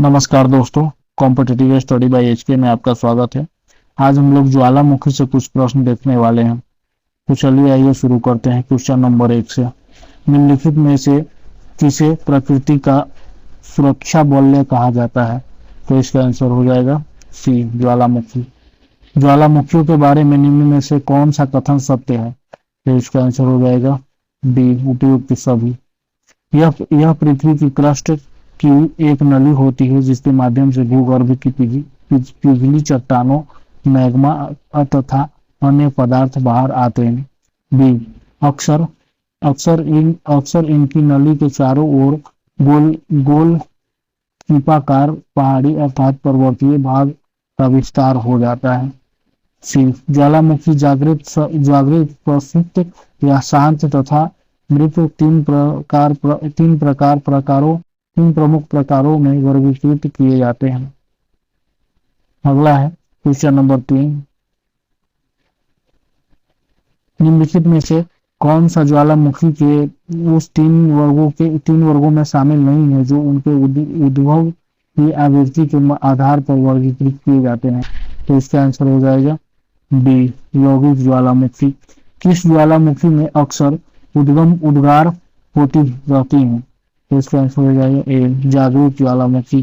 नमस्कार दोस्तों, competitive study bye HK में आपका स्वागत है। आज हम लोग ज्वालामुखी से कुछ प्रश्न देखने वाले हैं। तो चलिए आइए शुरू करते हैं क्वेश्चन नंबर 1 से। निम्नलिखित में से किसे प्रकृति का सुरक्षा बल्य कहा जाता है? तो इसका आंसर हो जाएगा सी, ज्वालामुखी। ज्वालामुखियों के बारे में निम्न में से कौन सा कथन सत्य है? तो इसका आंसर हो जाएगा डी, उपयुक्त सभी। यह पृथ्वी की क्रस्ट की एक नली होती है जिसके माध्यम से भूगर्भ की पिघली चट्टानों, मैग्मा तथा अन्य पदार्थ बाहर आते हैं। बी, अक्सर अक्सर इनकी नली के चारों ओर गोल गोल कीपाकार पहाड़ी अर्थात पर्वतीय भाग का विस्तार हो जाता है। सी, ज्वालामुखी जागृत, प्रसुप्त या शांत तथा मृत तीन प्रमुख प्रकारों में वर्गीकृत किए जाते हैं। अगला है क्वेश्चन नंबर 3। निम्नलिखित में से कौन सा ज्वालामुखी के उस तीन वर्गों में शामिल नहीं है जो उनके उद्भव की आवृत्ति के आधार पर वर्गीकृत किए जाते हैं? तो इसका आंसर हो जाएगा बी, यौगिक ज्वालामुखी। किस ज्वालामुखी में अक्सर उद्गार होती रहती हैं? तो इसका आंसर हो जाएगा ए, जागृत ज्वालामुखी।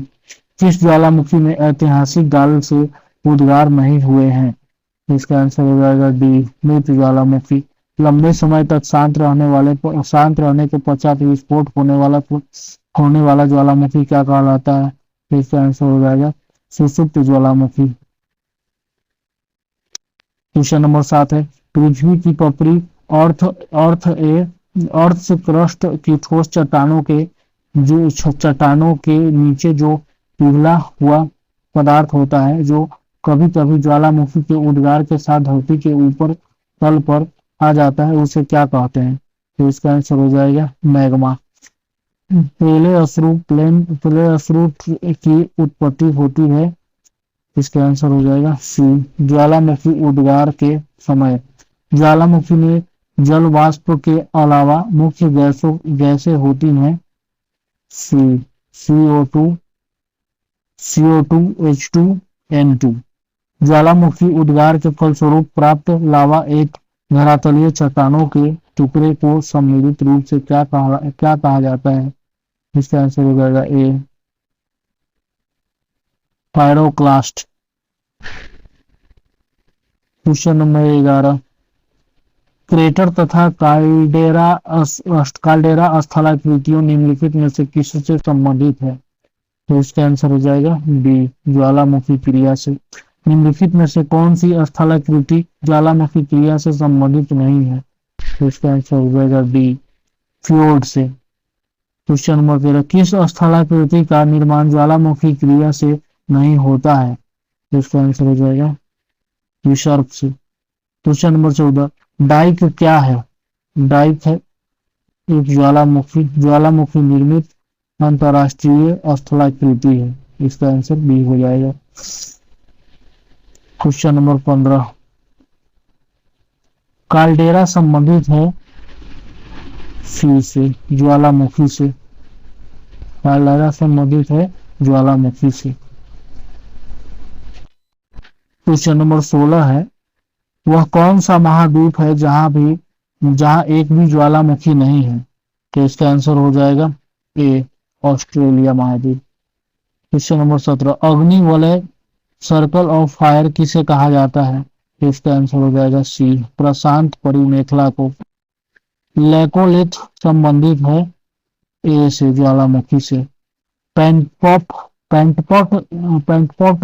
किस ज्वालामुखी में ऐतिहासिक काल से उद्गार नहीं हुए हैं? तो इसका आंसर हो जाएगा डी, मृत ज्वालामुखी। लंबे समय तक शांत रहने के पश्चात विस्फोट होने वाला ज्वालामुखी क्या कहलाता है? तो इसका आंसर हो जाएगा सुषुप्त ज्वालामुखी। क्वेश्चन नंबर 7 है, पृथ्वी की पपड़ी अर्थ क्रस्ट की ठोस चट्टानों के नीचे जो पिघला हुआ पदार्थ होता है जो कभी कभी ज्वालामुखी के उद्गार के साथ धरती के ऊपर तल पर आ जाता है, उसे क्या कहते हैं? तो इसका आंसर हो जाएगा मैग्मा। पहले अश्रु की उत्पत्ति होती है, इसका आंसर हो जाएगा सी, ज्वालामुखी उद्गार के समय। ज्वालामुखी में जल वाष्प के अलावा मुख्य गैसें होती हैं सी, CO2, H2, N2। ज्वालामुखी उद्गार के फलस्वरूप प्राप्त लावा एक धरातलीय चट्टानों के टुकड़े को सम्मिलित रूप से क्या कहा जाता है? इसका आंसर हो जाएगा ए, पायरोक्लास्ट। क्वेश्चन नंबर 11, क्रेटर तथा काल्डेरा स्थलाकृतियों निम्नलिखित में से किससे संबंधित है? तो इसका आंसर हो जाएगा बी, ज्वालामुखी क्रिया से। निम्नलिखित में से कौन सी स्थलाकृति ज्वालामुखी क्रिया से संबंधित नहीं है? तो इसका आंसर हो जाएगा डी, फ्योर्ड से। क्वेश्चन नंबर 13, किस स्थलाकृति का निर्माण ज्वालामुखी क्रिया से नहीं होता है? तो इसका आंसर हो जाएगा विसर्प से। क्वेश्चन नंबर 14, डाइक क्या है? डाइक है एक ज्वालामुखी निर्मित अंतरराष्ट्रीय स्थलाकृति है, इसका आंसर बी हो जाएगा। क्वेश्चन नंबर 15, काल्डेरा संबंधित है सी से, ज्वालामुखी से। काल्डेरा संबंधित है ज्वालामुखी से। क्वेश्चन नंबर 16 है, वह कौन सा महाद्वीप है जहां एक भी ज्वालामुखी नहीं है? तो इसका आंसर हो जाएगा ए, ऑस्ट्रेलिया महाद्वीप। क्वेश्चन नंबर 17, अग्नि वलय सर्कल ऑफ फायर किसे कहा जाता है? तो इसका आंसर हो जाएगा सी, प्रशांत परिमेखला को। लैकोलिथ संबंधित है ए से, ज्वालामुखी से। पेंटपॉट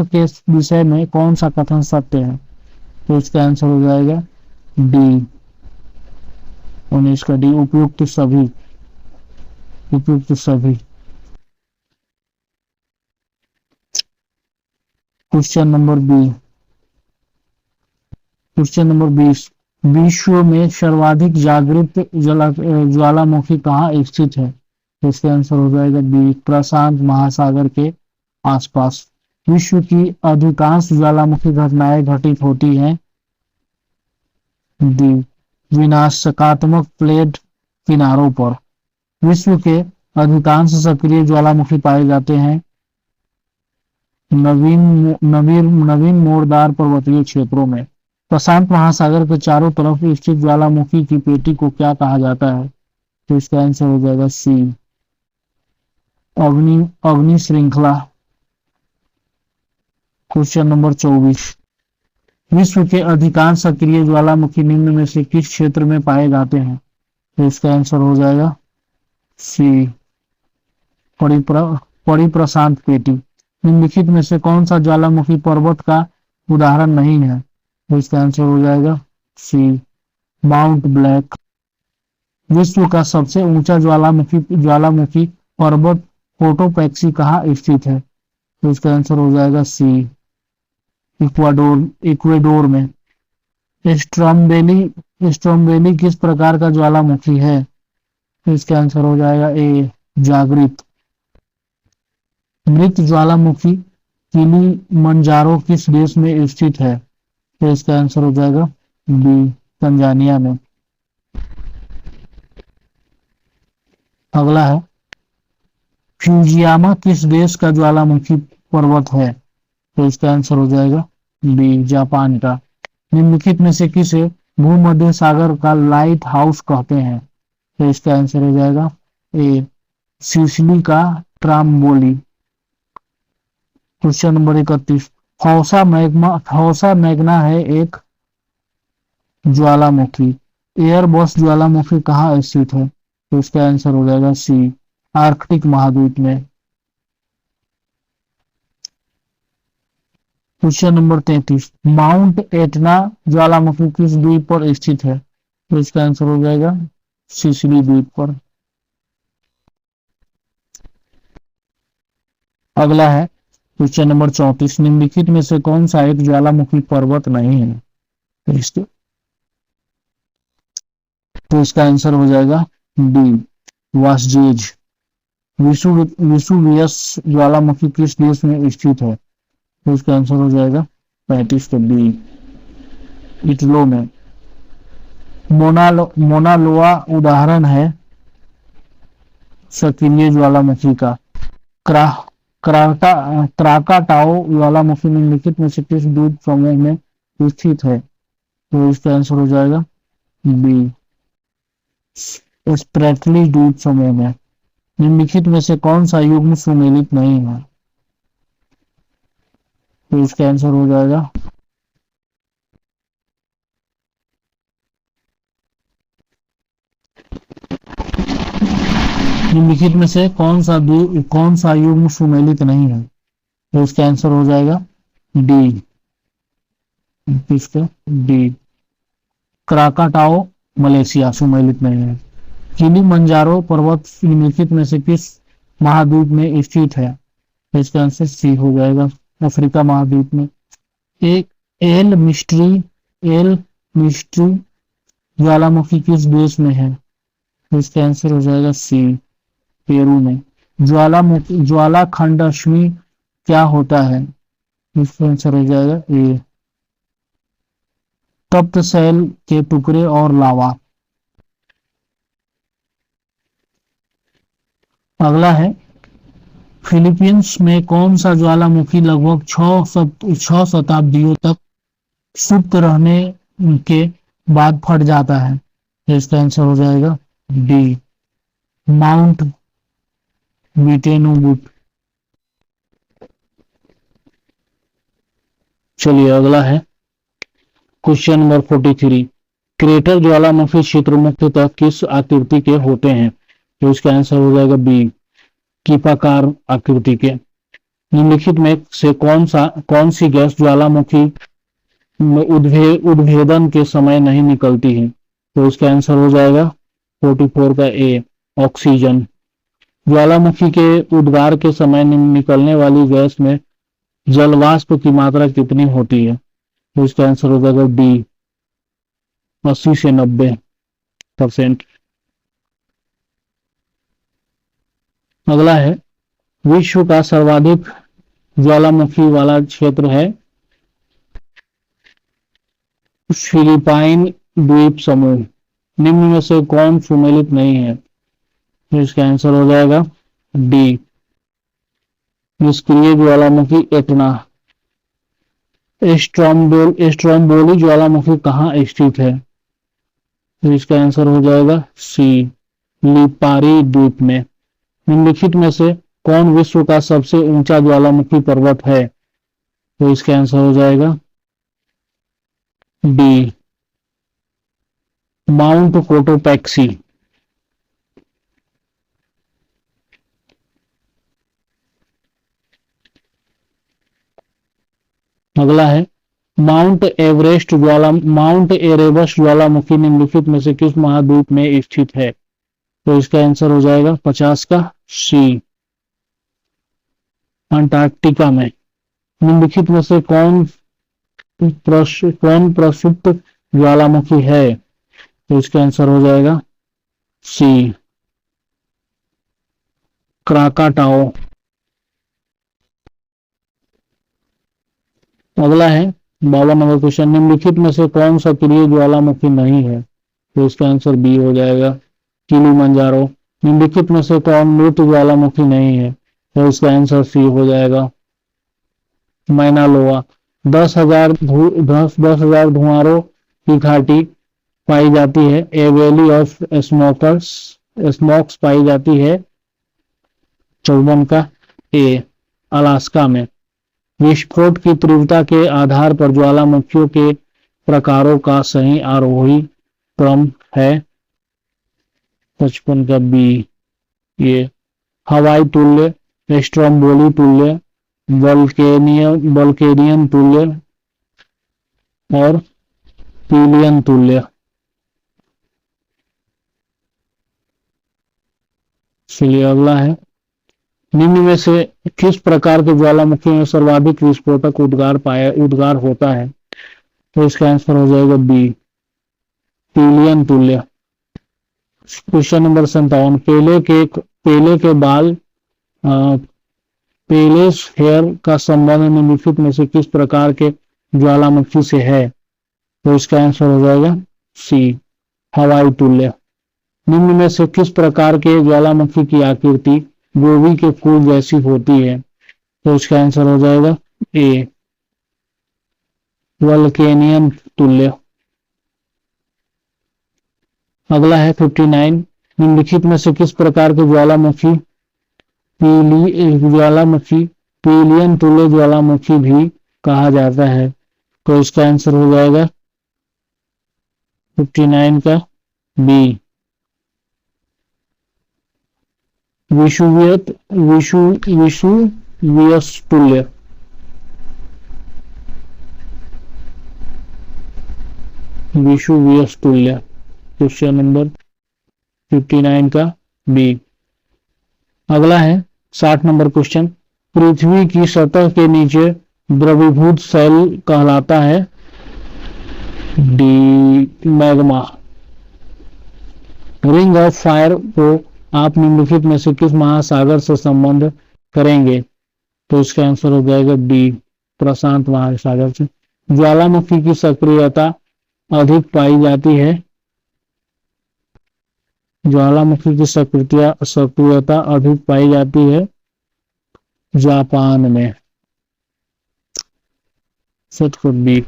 के विषय में कौन सा कथन सत्य है? तो इसका आंसर हो जाएगा डी, 19 का डी, उपयुक्त सभी। क्वेश्चन नंबर 20, विश्व में सर्वाधिक जागृत ज्वालामुखी कहाँ स्थित है? तो इसका आंसर हो जाएगा बी, प्रशांत महासागर के आसपास। विश्व की अधिकांश ज्वालामुखी घटनाएं घटित होती हैं डी, विनाशकात्मक प्लेट किनारों पर। विश्व के अधिकांश सक्रिय ज्वालामुखी पाए जाते हैं नवीन नवीन नवीन मोड़दार पर्वतीय क्षेत्रों में प्रशांत महासागर के चारों तरफ स्थित ज्वालामुखी की पेटी को क्या कहा जाता है? तो इसका आंसर हो जाएगा सी, अग्नि अग्नि श्रृंखला। क्वेश्चन नंबर 24, विश्व के अधिकांश सक्रिय ज्वालामुखी निम्न में से किस क्षेत्र में पाए जाते हैं? तो इसका आंसर हो जाएगा सी, परिप्रशांत पेटी। निम्नलिखित में से कौन सा ज्वालामुखी पर्वत का उदाहरण नहीं है? तो इसका आंसर हो जाएगा सी, माउंट ब्लैक। विश्व का सबसे ऊंचा ज्वालामुखी ज्वालामुखी पर्वत कोटोपैक्सी कहाँ स्थित है? तो इसका आंसर हो जाएगा सी, इक्वाडोर में। स्ट्रोम्बेली किस प्रकार का ज्वालामुखी है? तो इसका आंसर हो जाएगा ए, जागृत। मृत ज्वालामुखी किलिमंजारो किस देश में स्थित है? तो इसका आंसर हो जाएगा बी, तंजानिया में। अगला है, फ्यूजियामा किस देश का ज्वालामुखी पर्वत है? तो इसका आंसर हो जाएगा बी, जापान का। निम्नलिखित में से किसे भूमध्य सागर का लाइट हाउस कहते हैं? तो इसका आंसर हो जाएगा ए, सिसिली का ट्राम्बोली। क्वेश्चन नंबर 31, हौसा मैग्ना है एक ज्वालामुखी। एयरबस ज्वालामुखी कहाँ स्थित है? तो इसका आंसर हो जाएगा सी, आर्कटिक महाद्वीप में। क्वेश्चन नंबर 33, माउंट एटना ज्वालामुखी किस द्वीप पर स्थित है? तो इसका आंसर हो जाएगा सिसिली द्वीप पर। अगला है क्वेश्चन नंबर 34, निम्नलिखित में से कौन सा एक ज्वालामुखी पर्वत नहीं है? तो इसका आंसर हो जाएगा डी, वासजेज। विसुवियस ज्वालामुखी किस देश में स्थित है? तो इसका आंसर हो जाएगा 35 के डी, इटलो में। मोनालोआ उदाहरण है सक्रिय ज्वालामुखी का। क्राकाटाओ ज्वालामुखी निम्नलिखित में से किस द्वीप समूह में स्थित है? तो इसका आंसर हो जाएगा बी, स्प्रेटली द्वीप समूह में। निम्नलिखित में से कौन सा युग्म सुमेलित नहीं है? तो इसका आंसर हो जाएगा निम्नलिखित में से कौन सा युग्म सुमेलित नहीं है? तो इसका आंसर हो जाएगा डी, किसका डी, क्राकाटाओ मलेशिया सुमेलित नहीं है। किलिमंजारो पर्वत निम्नलिखित में से किस महाद्वीप में स्थित है? तो इसका आंसर सी हो जाएगा, अफ्रीका महाद्वीप में। एक एल मिस्ट्री ज्वालामुखी किस देश में है? तो इसका आंसर हो जाएगा सी, पेरू में। ज्वालाखंडश्मि क्या होता है? इसका आंसर हो जाएगा ए, तप्त शैल के टुकड़े और लावा। अगला है, फिलीपींस में कौन सा ज्वालामुखी लगभग 6 शताब्दियों तक सुप्त रहने के बाद फट जाता है? इसका आंसर हो जाएगा डी, माउंट विटेनुबुट। चलिए अगला है क्वेश्चन नंबर 43, क्रेटर ज्वालामुखी क्षेत्र मुख्यतः किस आकृति के होते हैं? तो इसका आंसर हो जाएगा बी, कीपाकार आकृति के। निम्नलिखित में से कौन सी गैस ज्वालामुखी में उद्भेदन के समय नहीं निकलती है? तो इसका आंसर हो जाएगा 44 का ए, ऑक्सीजन। ज्वालामुखी के उद्गार के समय निकलने वाली गैस में जलवाष्प की मात्रा कितनी होती है? तो इसका आंसर हो जाएगा डी, 80 से 90%। अगला है, विश्व का सर्वाधिक ज्वालामुखी वाला क्षेत्र है फिलिपाइन द्वीप समूह। निम्न में से कौन सुमेलित नहीं है? तो इसका आंसर हो जाएगा डी, निष्क्रिय ज्वालामुखी एटना। स्ट्रोम्बोली ज्वालामुखी कहाँ स्थित है? तो इसका आंसर हो जाएगा सी, लिपारी द्वीप में। निम्नलिखित में से कौन विश्व का सबसे ऊंचा ज्वालामुखी पर्वत है? तो इसका आंसर हो जाएगा डी, माउंट कोटोपैक्सी। अगला है माउंट एरेबस ज्वालामुखी निम्नलिखित में से किस महाद्वीप में स्थित है? तो इसका आंसर हो जाएगा 50 का सी, अंटार्कटिका में। निम्नलिखित में से कौन प्रसिद्ध ज्वालामुखी है? तो इसका आंसर हो जाएगा सी, क्राकाटाओ। अगला है 52 नंबर क्वेश्चन, निम्नलिखित में से कौन सक्रिय ज्वालामुखी नहीं है? तो इसका आंसर बी हो जाएगा, किलिमंजारो। निम्नलिखित में से कौन मृत ज्वालामुखी नहीं है? तो इसका आंसर सी हो जाएगा, मैनालोआ। 10,000 धुआंरों की घाटी पाई जाती है, ए वैली ऑफ स्मोक्स पाई जाती है 54 का ए, अलास्का में। विस्फोट की तीव्रता के आधार पर ज्वालामुखियों के प्रकारों का सही आरोही क्रम है 55 का बी, ये हवाई तुल्य, स्ट्रोम्बोली तुल्य, बल्केनियन तुल्य और पिलियन तुल्य। चलिए अगला है, निम्न में से किस प्रकार के ज्वालामुखी में सर्वाधिक विस्फोटक उद्गार होता है? तो इसका आंसर हो जाएगा बी, पिलियन तुल्य। क्वेश्चन नंबर 57, पेले के बाल पेलेस हेयर का संबंध निम्नलिखित में से किस प्रकार के ज्वालामुखी से है? तो इसका आंसर हो जाएगा सी, हवाई तुल्य। निम्न में से किस प्रकार के ज्वालामुखी की आकृति गोभी के फूल जैसी होती है? तो इसका आंसर हो जाएगा ए, वल्केनियन तुल्य। अगला है 59, निम्नलिखित में से किस प्रकार के ज्वालामुखी पिलियन तुल्य ज्वालामुखी भी कहा जाता है? तो इसका आंसर हो जाएगा 59 का बी, विषुवियस तुल्य। विषुवियस तुल्य, क्वेश्चन नंबर 59 का बी। अगला है 60 नंबर क्वेश्चन, पृथ्वी की सतह के नीचे द्रवीभूत सेल कहलाता है D, magma. Ring of fire को आप निम्नलिखित में से किस महासागर से संबंध करेंगे? तो इसका आंसर हो जाएगा डी, प्रशांत महासागर से। ज्वालामुखी की सक्रियता अधिक पाई जाती है, ज्वालामुखी की सक्रियता अधिक पाई जाती है जापान में, बी।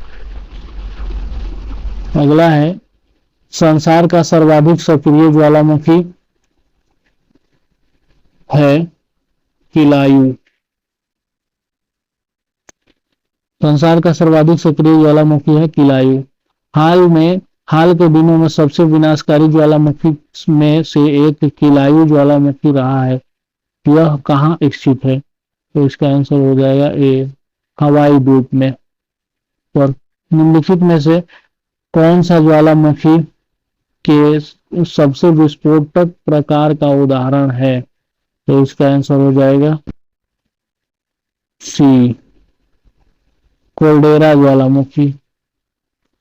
अगला है, संसार का सर्वाधिक सक्रिय ज्वालामुखी है किलायु। संसार का सर्वाधिक सक्रिय ज्वालामुखी है किलायु। हाल के दिनों में सबसे विनाशकारी ज्वालामुखी में से एक किलायु ज्वालामुखी रहा है, यह कहाँ स्थित है? तो इसका आंसर हो जाएगा ए, हवाई द्वीप में। और निम्नलिखित में से कौन सा ज्वालामुखी के सबसे विस्फोटक प्रकार का उदाहरण है? तो इसका आंसर हो जाएगा सी, कोल्डेरा ज्वालामुखी।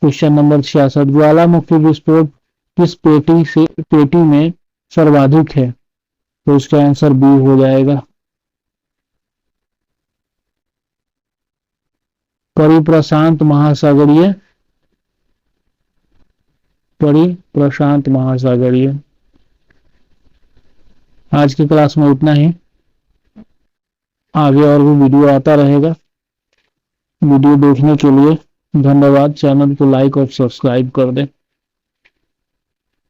क्वेश्चन नंबर 66, ज्वालामुखी विस्फोट किस पेटी में सर्वाधिक है? तो इसका आंसर बी हो जाएगा, परिप्रशांत महासागरीय। आज की क्लास में इतना ही। आगे और भी वीडियो आता रहेगा। वीडियो देखने के लिए धन्यवाद। चैनल को लाइक और सब्सक्राइब कर दें।